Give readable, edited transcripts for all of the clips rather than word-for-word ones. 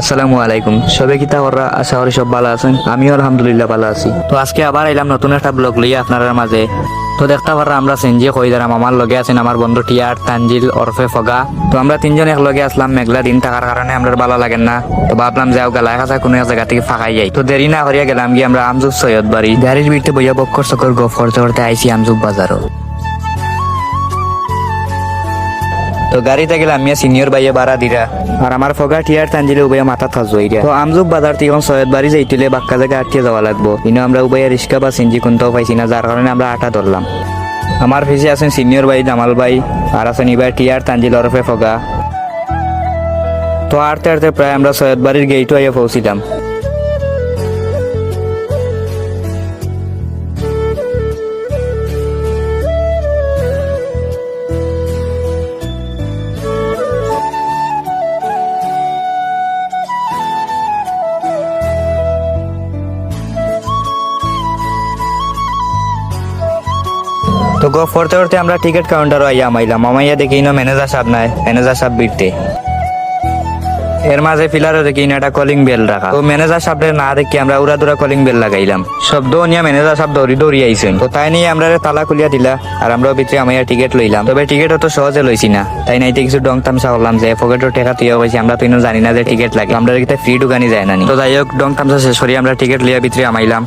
আসসালামু আলাইকুম। সবে কিতা করা, আশা করি সব ভালো আছেন। আমিও আলহামদুলিল্লাহ ভালো আছি। তো আজকে আবার এলাম নতুন একটা ব্লগ লইয়া আপনার মাঝে। তো দেখতে পারা আমরা সেনজি কইদারাম, আমার লগে আছেন আমার বন্ধু টিয়ার, তানজিল ওরফে ফগা। তো আমরা তিনজন এক লগে আসলাম। মেঘলা দিন থাকার কারণে আমরা ভালো লাগেন না, তো ভাবলাম যাও গালায় কাছা কোনো এক জায়গা থেকে ফাঁকাই যাই। তো দেরি না করিয়া গেলাম গিয়ে আমরা আমজুব সৈয়দ বাড়ি। গাড়ির বিড়তে বইয়া বক্কর চক্কর গফ করতে করতে আইসি আমজুব বাজারও। তো গাড়িতে গেলাম মিয়া সিনিয়র ভাইয়া বাড়া দিরা, আর আমার ফগা টিয়ার তানজিলে উভয় মাথা থাজ হইরা। তো আমজুব বাজার থেকে সৈয়দ বাড়ি যাইতিলে বাক্কা জায়গা আটকে যাওয়া লাগবো, কিন্তু আমরা উভয় রিক্সা বা সিনজি কোনটাও পাইছি না, যার কারণে আমরা আটা ধরলাম। আমার পিছিয়ে আছেন সিনিয়র ভাই জামাল ভাই, আর আছেন এবার টিয়ার তানজিল ওরফে ফগা। তো আটতে আটতে প্রায় আমরা সৈয়দ বাড়ির গেইটও আইয়া পৌঁছিলাম। তো গফ করতে করতে আমরা টিকিট কাউন্টারও আইয়া মাইলাম। আমাইয়া দেখি না ম্যানেজার সাহেব নাই, ম্যানেজার সাহেব বিরতে। এর মাঝে ফিলারও দেখি না একটা কলিং বেল রাখা। তো ম্যানেজার সাহেবের না দেখি আমরা উড়া কলিং বেল লাগাইলাম। শব্দ নিয়ে ম্যানেজার সাহেব দৌড়ি আইছেন। তো তাই নিয়ে আমরা তালা খুলিয়া দিলা, আর আমরাও ভিতরে আমাইয়া টিকিট লইলাম। তবে টিকিট অত সহজে লইছি না, তাই নাইতে কিছু ডং তামসা করলাম যে পকেটের টাকা তুইয়া হয়েছি, আমরা তো জানি না যে টিকিট লাগে, আমরা কিন্তু ফ্রি ঢুকানি যায় না। তো যাই হোক ডং তামসা শেষ করি আমরা টিকিট লিয়া ভিতরে আমাইলাম।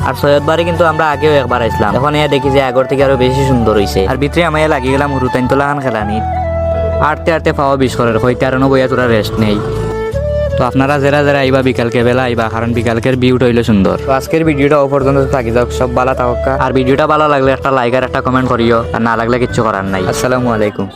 আর সৈয়দ বাড়ি কিন্তু আমরা আগেও একবার আসলাম, এখন এ দেখি যে আগর থেকে আরো বেশি সুন্দর হয়েছে। আর ভিতরে আমায় লাগিয়ে গেলাম হুরুতাইন তোলা খান খেলানি। আটতে আটতে পাওয়া 20 করের হইতে আর বইয়া তোরা রেস্ট নেই। তো আপনারা যারা যারা আইবা বিকালকে বেলা আইবা, কারণ বিকালকের ভিউটা হইলো সুন্দর। তো আজকের ভিডিওটা ও পর্যন্ত থাকি যাক, সব ভালো থাকা। আর ভিডিওটা ভালো লাগলে একটা লাইক আর একটা কমেন্ট করিও, আর না লাগলে কিচ্ছু করার নাই। আসসালামু আলাইকুম।